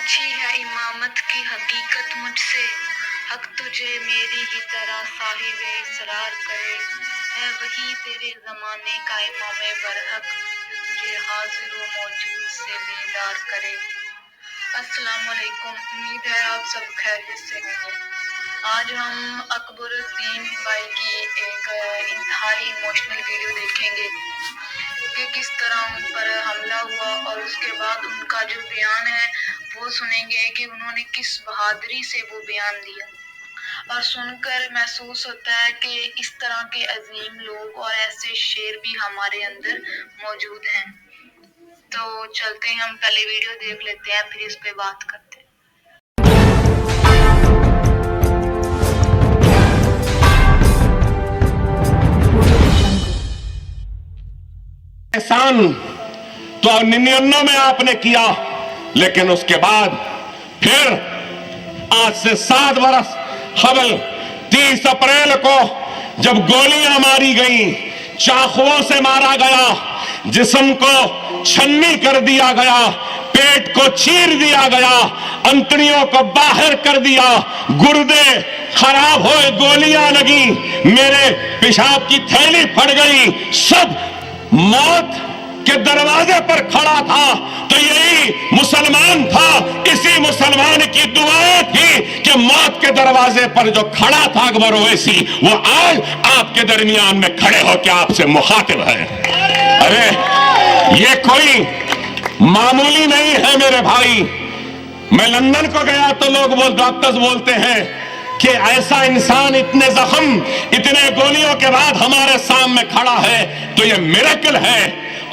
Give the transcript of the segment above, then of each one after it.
پوچھی ہے امامت کی حقیقت مجھ سے، حق تجھے میری ہی طرح صاحب اسرار کرے، ہے وہی تیرے زمانے کا امام برحق جو تجھے حاضر و موجود سے بیدار کرے۔ السلام علیکم، امید ہے آپ سب خیریت سے ہوں گے۔ آج ہم اکبر الدین بھائی کی ایک انتہائی ایموشنل ویڈیو دیکھیں گے کہ کس طرح ان پر حملہ ہوا، اور اس کے بعد ان کا جو بیان ہے وہ سنیں گے کہ انہوں نے کس بہادری سے وہ بیان دیا، اور سن کر محسوس ہوتا ہے کہ اس طرح کے عظیم لوگ اور ایسے شیر بھی ہمارے اندر موجود ہیں۔ تو چلتے ہیں، ہم پہلے ویڈیو دیکھ لیتے ہیں پھر اس پہ بات کرتے ہیں۔ احسان تو 99 میں آپ نے کیا، لیکن اس کے بعد پھر آج سے 7 برس قبل 30 اپریل کو جب گولیاں ماری گئیں، چاقوؤں سے مارا گیا، جسم کو چھنی کر دیا گیا، پیٹ کو چیر دیا گیا، انتڑیوں کو باہر کر دیا، گردے خراب ہوئے، گولیاں لگی، میرے پیشاب کی تھیلی پھٹ گئی، سب موت کے دروازے پر کھڑا تھا، تو یہی مسلمان تھا، اسی مسلمان کی دعا تھی کہ موت کے دروازے پر جو کھڑا تھا اکبر اویسی، وہ آج آپ کے درمیان میں کھڑے ہو کے آپ سے مخاطب ہے۔ ارے یہ کوئی معمولی نہیں ہے میرے بھائی۔ میں لندن کو گیا تو لوگ ڈاکٹرز بولتے ہیں کہ ایسا انسان اتنے زخم، اتنے گولیوں کے بعد ہمارے سامنے کھڑا ہے تو یہ میریکل ہے،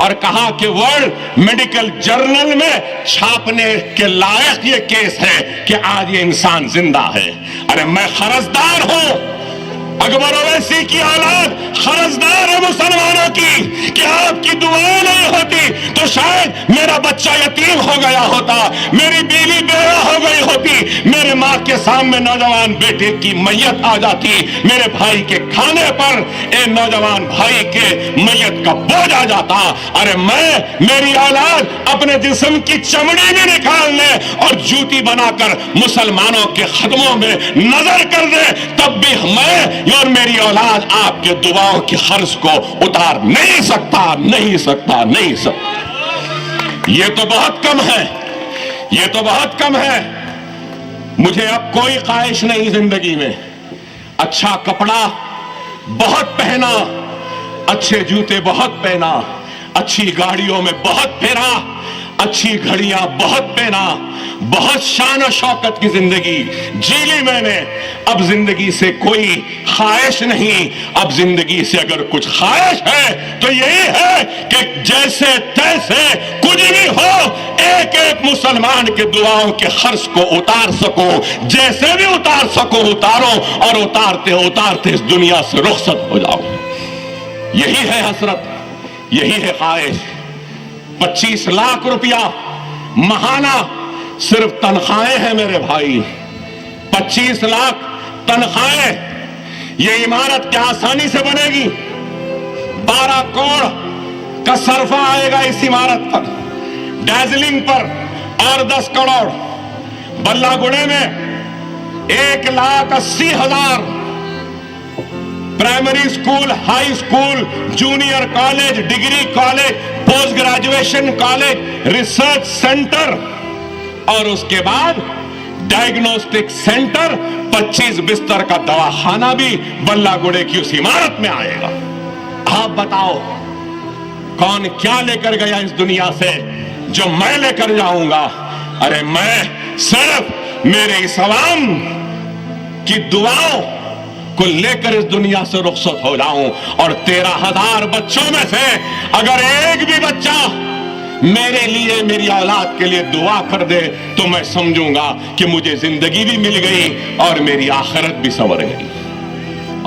اور کہا کہ ورلڈ میڈیکل جرنل میں چھاپنے کے لائق یہ کیس ہے کہ آج یہ انسان زندہ ہے۔ ارے میں قرضدار ہوں، اکبر اویسی کی اولاد قرضدار ہے مسلمانوں کی، کہ آپ کی دعائیں نہیں ہوتی تو شاید میرا بچہ یتیم ہو گیا ہوتا، میری بیوی بیوہ ہو گئی ہوتی، میرے ماں کے سامنے نوجوان بیٹے کی میت آ جاتی، میرے بھائی کے کھانے پر نوجوان بھائی کے میت کا بوجھ آ جاتا۔ ارے میری اولاد اپنے جسم کی چمڑی بھی نکالنے اور جوتی بنا کر مسلمانوں کے خدموں میں نظر کر دے، تب بھی میں اور میری اولاد آپ کے دعاؤں کی قرض کو اتار نہیں سکتا۔ یہ تو بہت کم ہے، یہ تو بہت کم ہے۔ مجھے اب کوئی خواہش نہیں زندگی میں، اچھا کپڑا بہت پہنا، اچھے جوتے بہت پہنا، اچھی گاڑیوں میں بہت پھرا، اچھی گھڑیاں بہت پہنا، بہت شان و شوکت کی زندگی جی لی میں نے۔ اب زندگی سے کوئی خواہش نہیں، اب زندگی سے اگر کچھ خواہش ہے تو یہی ہے کہ جیسے تیسے کچھ بھی ہو، ایک ایک مسلمان کے دعاؤں کے قرض کو اتار سکوں، جیسے بھی اتار سکوں اتاروں، اور اتارتے اتارتے اس دنیا سے رخصت ہو جاؤں۔ یہی ہے حسرت، یہی ہے خواہش۔ 25 لاکھ روپیہ ماہانہ صرف تنخواہیں ہیں میرے بھائی، 25 لاکھ تنخواہیں۔ یہ عمارت کیا آسانی سے بنے گی؟ 12 کروڑ کا صرفہ آئے گا اس عمارت پر، ڈیزلنگ پر، اور 10 کروڑ۔ بلہ گڑے میں 1,80,000 primary school, high school, junior college, degree college, post graduation college, research centre, اور اس کے بعد ڈائگنوسٹک سینٹر، 25 بستر کا دواخانہ بھی بلہ گڑے کی اس عمارت میں آئے گا۔ آپ بتاؤ کون کیا لے کر گیا اس دنیا سے جو میں لے کر جاؤں گا؟ ارے میں صرف میرے اس عوام کی دعاؤں کو لے کر اس دنیا سے رخصت ہو جاؤں، اور 13,000 بچوں میں سے اگر ایک بھی بچہ میرے لیے، میری اولاد کے لیے دعا کر دے تو میں سمجھوں گا کہ مجھے زندگی بھی مل گئی اور میری آخرت بھی سنور گئی۔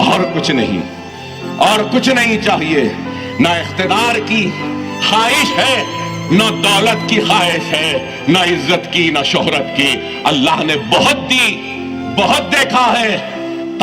اور کچھ نہیں، اور کچھ نہیں چاہیے۔ نہ اقتدار کی خواہش ہے، نہ دولت کی خواہش ہے، نہ عزت کی، نہ شہرت کی۔ اللہ نے بہت دی، بہت دیکھا ہے،